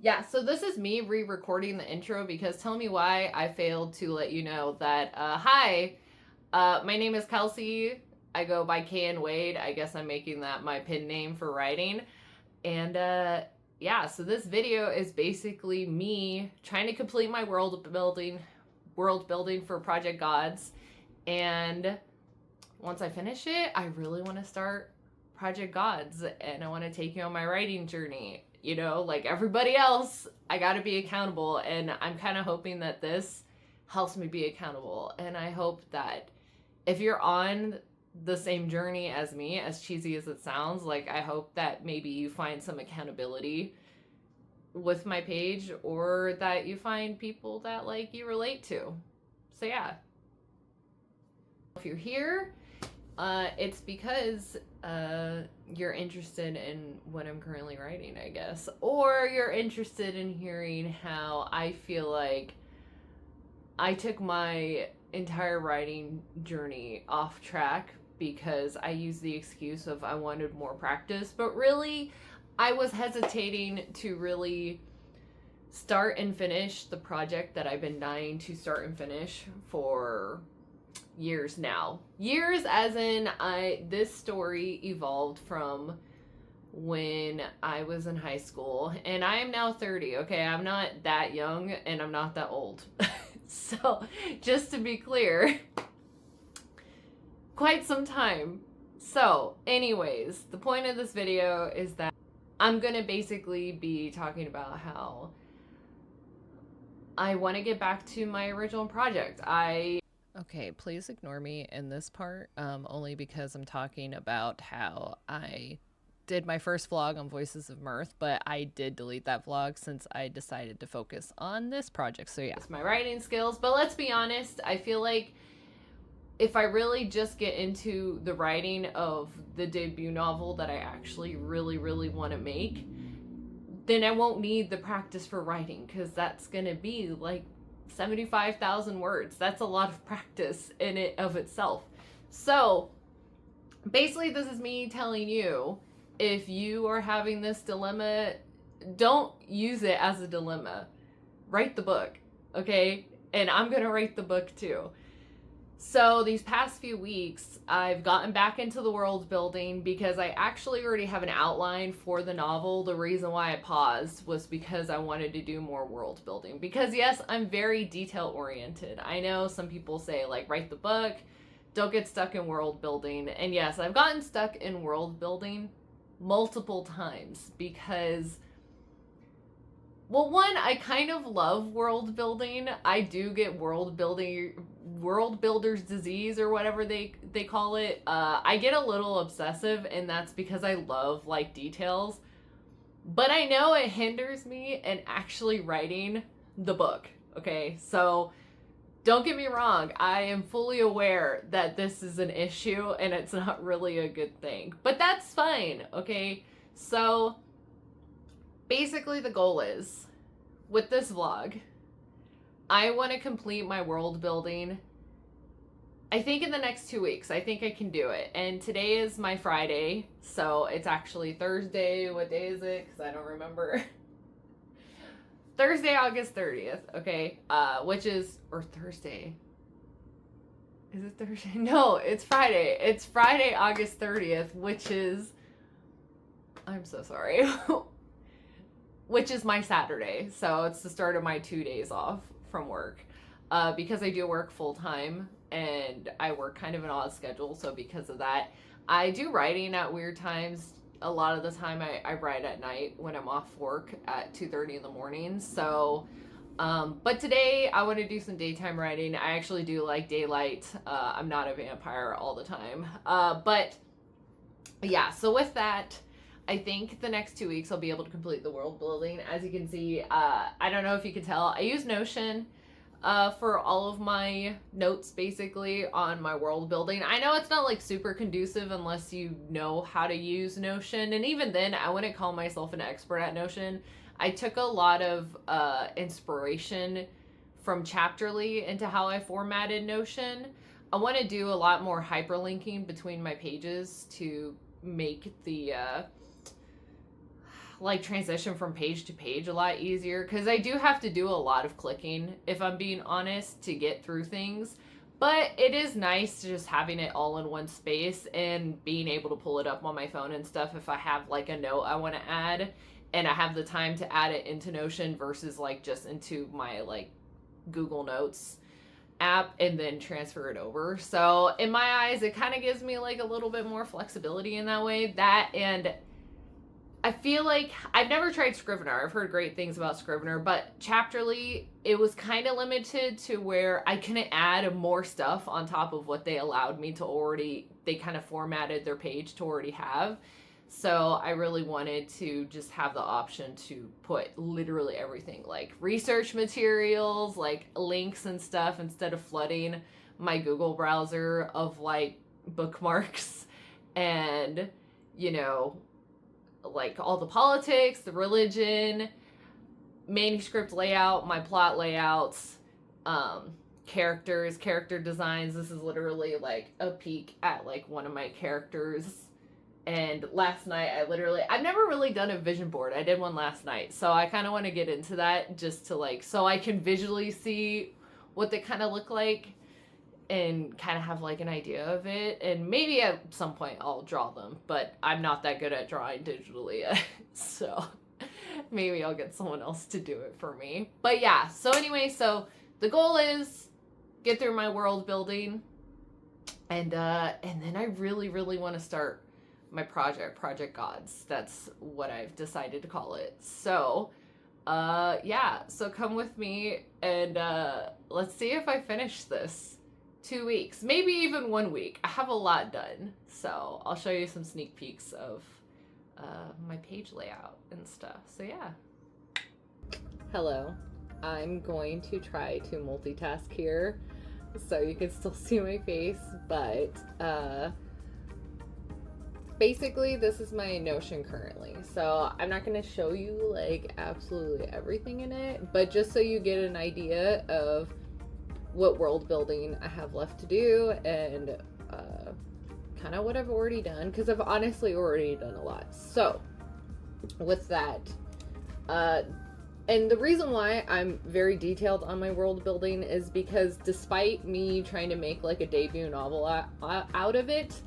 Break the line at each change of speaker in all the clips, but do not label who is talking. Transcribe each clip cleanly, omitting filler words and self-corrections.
Yeah, so this is me re-recording the intro because tell me why I failed to let you know that, hi, my name is Kelsey. I go by K and Wade. I guess I'm making that my pin name for writing. And, yeah, so this video is basically me trying to complete my world building for Project Gods. And once I finish it, I really want to start Project Gods and I want to take you on my writing journey. You know, like everybody else, I got to be accountable. And I'm kind of hoping that this helps me be accountable. And I hope that if you're on the same journey as me, as cheesy as it sounds, like I hope that maybe you find some accountability with my page or that you find people that like you relate to. So yeah. If you're here, it's because you're interested in what I'm currently writing, I guess. Or you're interested in hearing how I feel like I took my entire writing journey off track because I used the excuse of I wanted more practice. But really, I was hesitating to really start and finish the project that I've been dying to start and finish for years now. Years as in this story evolved from when I was in high school, and I am now 30, okay? I'm not that young and I'm not that old. So, just to be clear, quite some time. So, anyways, the point of this video is that I'm gonna basically be talking about how I want to get back to my original project. Okay, please ignore me in this part, only because I'm talking about how I did my first vlog on Voices of Mirth, but I did delete that vlog since I decided to focus on this project. So yeah, it's my writing skills, but let's be honest, I feel like if I really just get into the writing of the debut novel that I actually really want to make, then I won't need the practice for writing, because that's going to be like 75,000 words. That's a lot of practice in it of itself. So basically this is me telling you, if you are having this dilemma, don't use it as a dilemma. Write the book, okay? And I'm gonna write the book too. So these past few weeks, I've gotten back into the world building because I actually already have an outline for the novel. The reason why I paused was because I wanted to do more world building. Because yes, I'm very detail oriented. I know some people say like write the book, don't get stuck in world building. And yes, I've gotten stuck in world building multiple times because, well, one, I kind of love world building. I do get world builder's disease or whatever they call it. I get a little obsessive, and that's because I love like details. But I know it hinders me in actually writing the book. Okay, so don't get me wrong. I am fully aware that this is an issue and it's not really a good thing. But that's fine, okay? So basically the goal is, with this vlog, I want to complete my world building, I think in the next 2 weeks. I think I can do it. And today is my Friday, so it's actually Thursday. What day is it? Because I don't remember. Thursday, August 30th, okay? Which is, or Thursday. Is it Thursday? No, it's Friday. It's Friday, August 30th, which is, I'm so sorry. Which is my Saturday. So it's the start of my 2 days off from work. Because I do work full time and I work kind of an odd schedule. So because of that, I do writing at weird times. A lot of the time I write at night when I'm off work at 2:30 in the morning. So, but today I want to do some daytime writing. I actually do like daylight. I'm not a vampire all the time. But yeah, so with that, I think the next 2 weeks I'll be able to complete the world building. As you can see, I don't know if you can tell, I use Notion for all of my notes basically on my world building. I know it's not like super conducive unless you know how to use Notion, and even then I wouldn't call myself an expert at Notion. I took a lot of inspiration from Chapterly into how I formatted Notion. I want to do a lot more hyperlinking between my pages to make the like transition from page to page a lot easier, because I do have to do a lot of clicking, if I'm being honest, to get through things. But it is nice just having it all in one space and being able to pull it up on my phone and stuff if I have like a note I want to add and I have the time to add it into Notion versus like just into my like Google Notes app and then transfer it over. So in my eyes, it kind of gives me like a little bit more flexibility in that way. That, and I feel like I've never tried Scrivener. I've heard great things about Scrivener, but Chapterly, it was kind of limited to where I couldn't add more stuff on top of what they allowed me to already, they kind of formatted their page to already have. So I really wanted to just have the option to put literally everything, like research materials, like links and stuff, instead of flooding my Google browser of like bookmarks and, you know, like all the politics, the religion, manuscript layout, my plot layouts, characters, character designs. This is literally like a peek at like one of my characters. And last night I've never really done a vision board. I did one last night. So I kind of want to get into that just to like, so I can visually see what they kind of look like and kind of have like an idea of it. And maybe at some point I'll draw them, but I'm not that good at drawing digitally yet. So maybe I'll get someone else to do it for me. But yeah, so anyway, so the goal is get through my world building, and then I really, really want to start my Project Gods. That's what I've decided to call it. So, yeah, so come with me and let's see if I finish this. 2 weeks, maybe even 1 week. I have a lot done. So I'll show you some sneak peeks of my page layout and stuff. So yeah. Hello. I'm going to try to multitask here so you can still see my face, but basically this is my Notion currently. So I'm not going to show you like absolutely everything in it, but just so you get an idea of what world building I have left to do and kind of what I've already done, because I've honestly already done a lot. So with that, and the reason why I'm very detailed on my world building is because despite me trying to make like a debut novel out of it,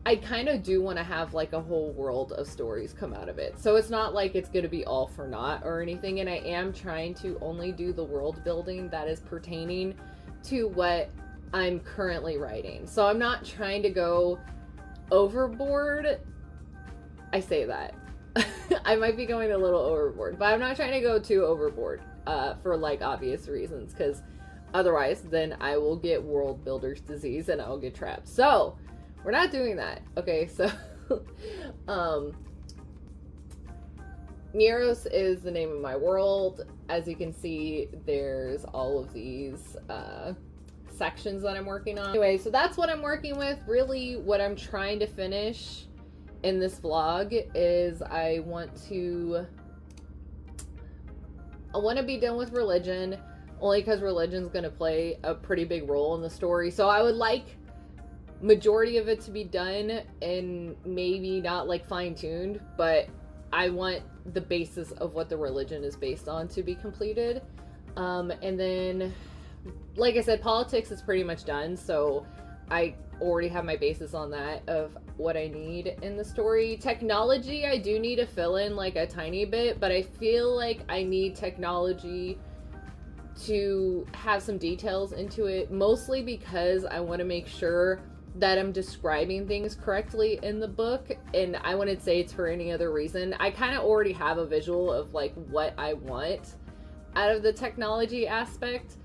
I kind of do want to have like a whole world of stories come out of it. So it's not like it's going to be all for naught or anything. And I am trying to only do the world building that is pertaining to what I'm currently writing. So I'm not trying to go overboard. I say that. I might be going a little overboard, but I'm not trying to go too overboard for like obvious reasons, because otherwise then I will get world builder's disease and I'll get trapped. So we're not doing that. Okay, so Neros is the name of my world. As you can see, there's all of these sections that I'm working on. Anyway, so that's what I'm working with. Really, what I'm trying to finish in this vlog is I want to be done with religion, only because religion's going to play a pretty big role in the story. So I would like majority of it to be done and maybe not like fine-tuned, but I want the basis of what the religion is based on to be completed. And then, like I said, politics is pretty much done, so I already have my basis on that of what I need in the story. Technology, I do need to fill in like a tiny bit, but I feel like I need technology to have some details into it, mostly because I want to make sure that I'm describing things correctly in the book, and I wouldn't say it's for any other reason. I kind of already have a visual of like what I want out of the technology aspect,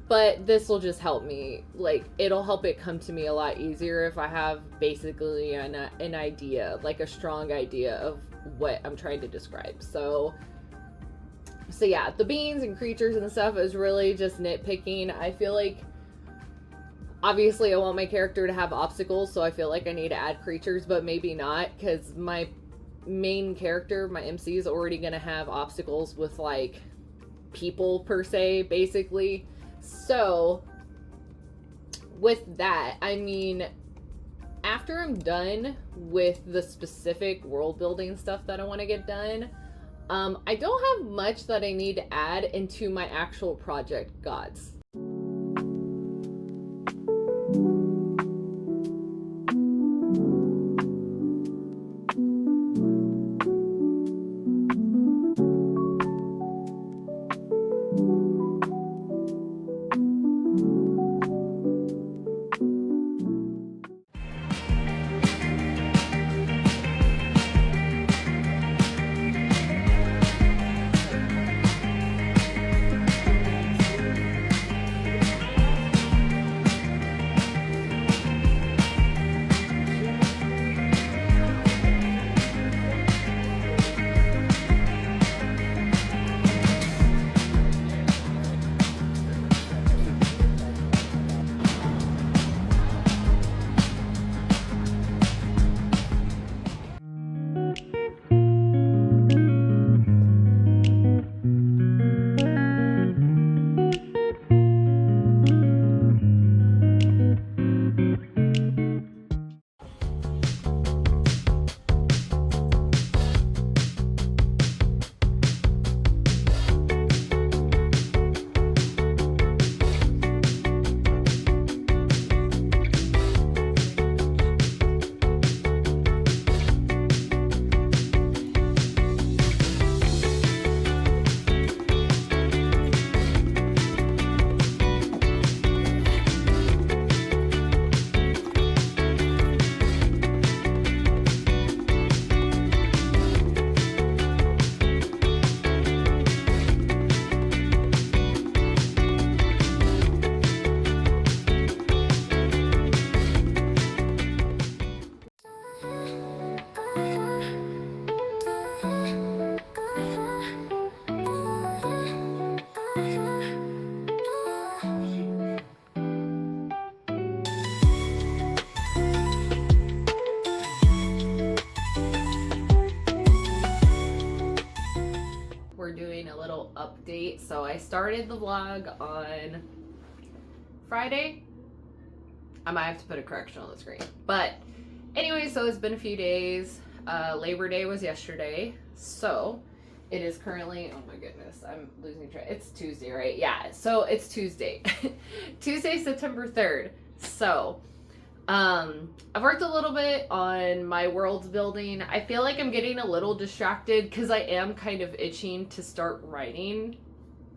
but this will just help me, like it'll help it come to me a lot easier if I have basically an idea, like a strong idea of what I'm trying to describe. So yeah, the beings and creatures and stuff is really just nitpicking. I feel like obviously I want my character to have obstacles, so I feel like I need to add creatures, but maybe not, because my main character, my MC, is already going to have obstacles with like people per se, basically. So with that, I mean, after I'm done with the specific world building stuff that I want to get done, I don't have much that I need to add into my actual project gods. Doing a little update. So I started the vlog on Friday. I might have to put a correction on the screen, but anyway, so it's been a few days. Labor Day was yesterday, so it is currently, oh my goodness, I'm losing track. It's Tuesday, right? Yeah, so it's Tuesday. Tuesday, September 3rd. So I've worked a little bit on my world building. I feel like I'm getting a little distracted because I am kind of itching to start writing,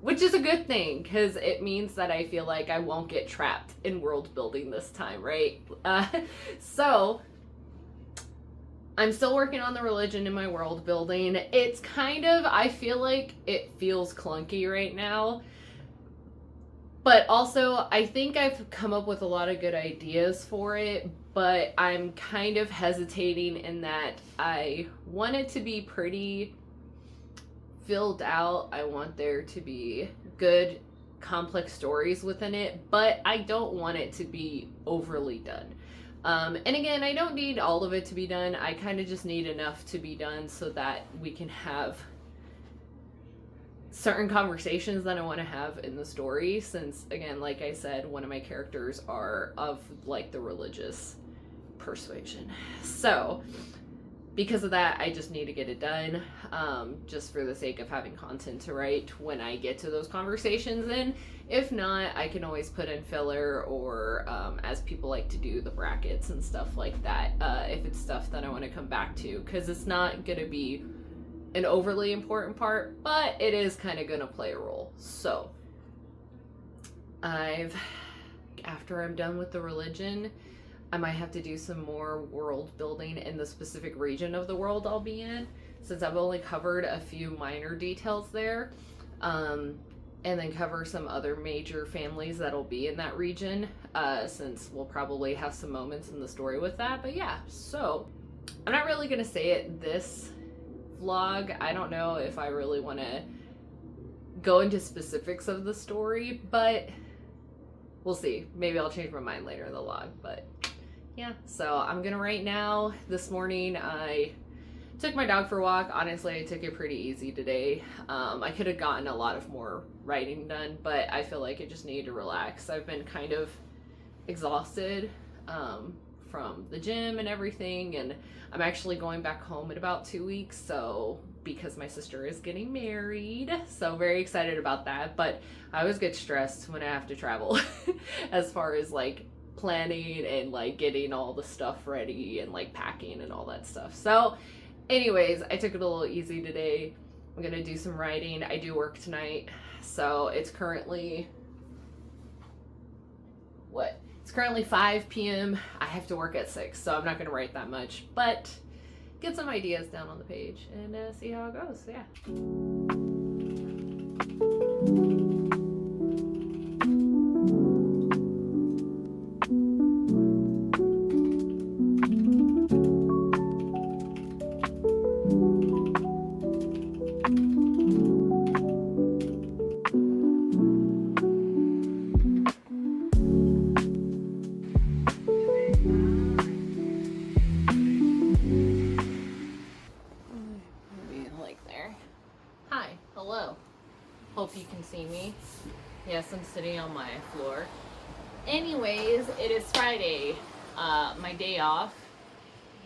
which is a good thing because it means that I feel like I won't get trapped in world building this time, right? So I'm still working on the religion in my world building. It's kind of, I feel like it feels clunky right now. But also, I think I've come up with a lot of good ideas for it, but I'm kind of hesitating in that I want it to be pretty filled out. I want there to be good, complex stories within it, but I don't want it to be overly done. And again, I don't need all of it to be done. I kind of just need enough to be done so that we can have certain conversations that I want to have in the story, since again, like I said, one of my characters are of like the religious persuasion. So because of that, I just need to get it done, just for the sake of having content to write when I get to those conversations. And if not, I can always put in filler or as people like to do, the brackets and stuff like that, if it's stuff that I want to come back to, because it's not going to be an overly important part, but it is kind of going to play a role. So after I'm done with the religion, I might have to do some more world building in the specific region of the world I'll be in, since I've only covered a few minor details there, and then cover some other major families that'll be in that region, since we'll probably have some moments in the story with that. But yeah, so I'm not really going to say it this vlog. I don't know if I really want to go into specifics of the story, but we'll see. Maybe I'll change my mind later in the vlog. But yeah, so I'm gonna write now. This morning I took my dog for a walk. Honestly, I took it pretty easy today. I could have gotten a lot of more writing done, but I feel like I just needed to relax. I've been kind of exhausted from the gym and everything, and I'm actually going back home in about 2 weeks, so because my sister is getting married, so very excited about that. But I always get stressed when I have to travel as far as like planning and like getting all the stuff ready and like packing and all that stuff. So anyways, I took it a little easy today. I'm gonna do some writing. I do work tonight, so it's currently it's currently 5 p.m. I have to work at 6, so I'm not gonna write that much, but get some ideas down on the page and see how it goes. Yeah. Hope you can see me. Yes, I'm sitting on my floor. Anyways, it is Friday, my day off.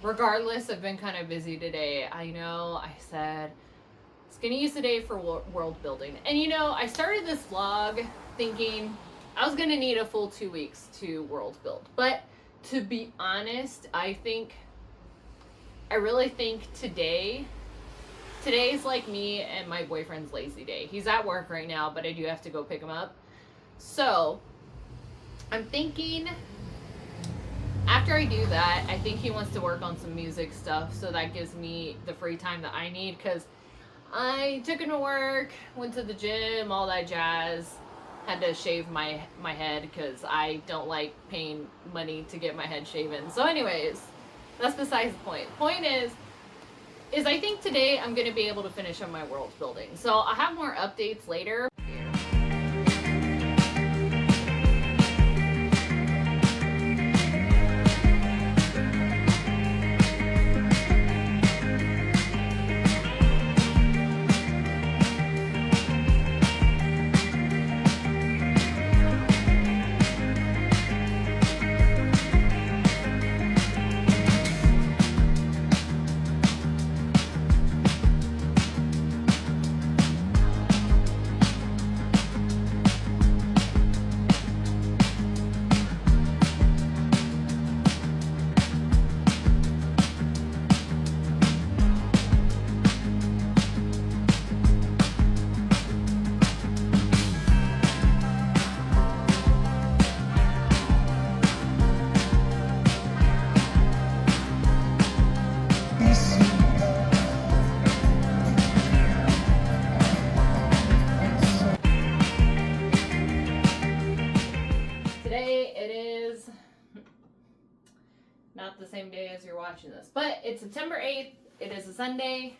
Regardless, I've been kind of busy today. I know I said I was gonna use the day for world building. And you know, I started this vlog thinking I was gonna need a full 2 weeks to world build. But to be honest, I really think today's like me and my boyfriend's lazy day. He's at work right now, but I do have to go pick him up. So I'm thinking after I do that, I think he wants to work on some music stuff, so that gives me the free time that I need, because I took him to work, went to the gym, all that jazz. Had to shave my head because I don't like paying money to get my head shaven. So anyways, that's besides the point. Point is I think today I'm going to be able to finish on my world building. So I'll have more updates later. Not the same day as you're watching this, but it's September 8th. It is a Sunday,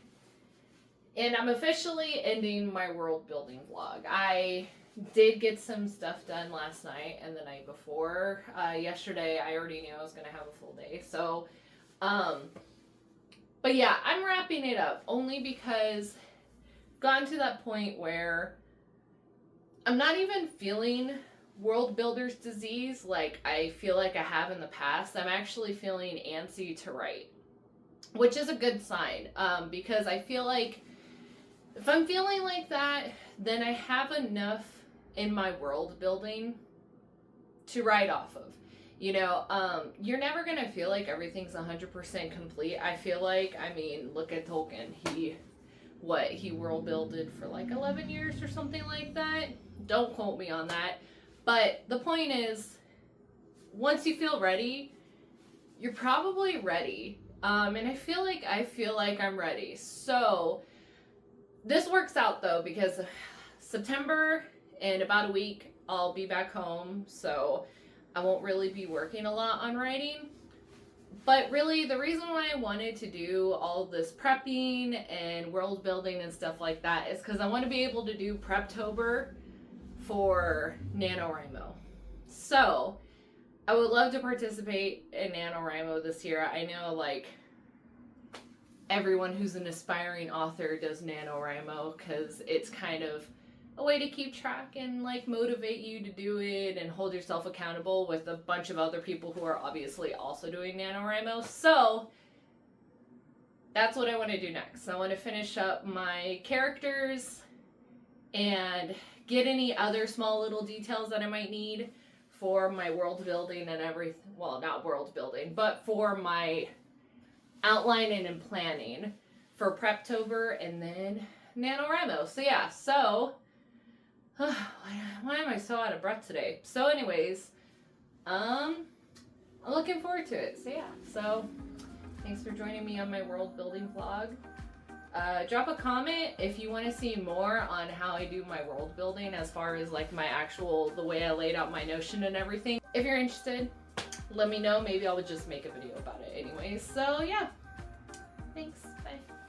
and I'm officially ending my world building vlog. I did get some stuff done last night and the night before. Yesterday, I already knew I was going to have a full day. So, but yeah, I'm wrapping it up only because I've gotten to that point where I'm not even feeling world builder's disease like I feel like I have in the past. I'm actually feeling antsy to write, which is a good sign, because I feel like if I'm feeling like that, then I have enough in my world building to write off of. You know, you're never gonna feel like everything's 100% complete. I feel like, I mean, look at Tolkien. He world builded for like 11 years or something like that. Don't quote me on that. But the point is, once you feel ready, you're probably ready. And I feel like I'm ready. So this works out though, because September, in about a week, I'll be back home. So I won't really be working a lot on writing. But really, the reason why I wanted to do all this prepping and world building and stuff like that is because I want to be able to do Preptober for NaNoWriMo. So I would love to participate in NaNoWriMo this year. I know like everyone who's an aspiring author does NaNoWriMo because it's kind of a way to keep track and like motivate you to do it and hold yourself accountable with a bunch of other people who are obviously also doing NaNoWriMo. So that's what I want to do next. I want to finish up my characters and get any other small little details that I might need for my world building and everything. Well, not world building, but for my outlining and planning for Preptober and then NaNoWriMo. So yeah, so why am I so out of breath today? So anyways, I'm looking forward to it. So yeah, so thanks for joining me on my world building vlog. Drop a comment if you want to see more on how I do my world building as far as like my actual, the way I laid out my Notion and everything. If you're interested, let me know. Maybe I'll just make a video about it anyways. So yeah, thanks, bye.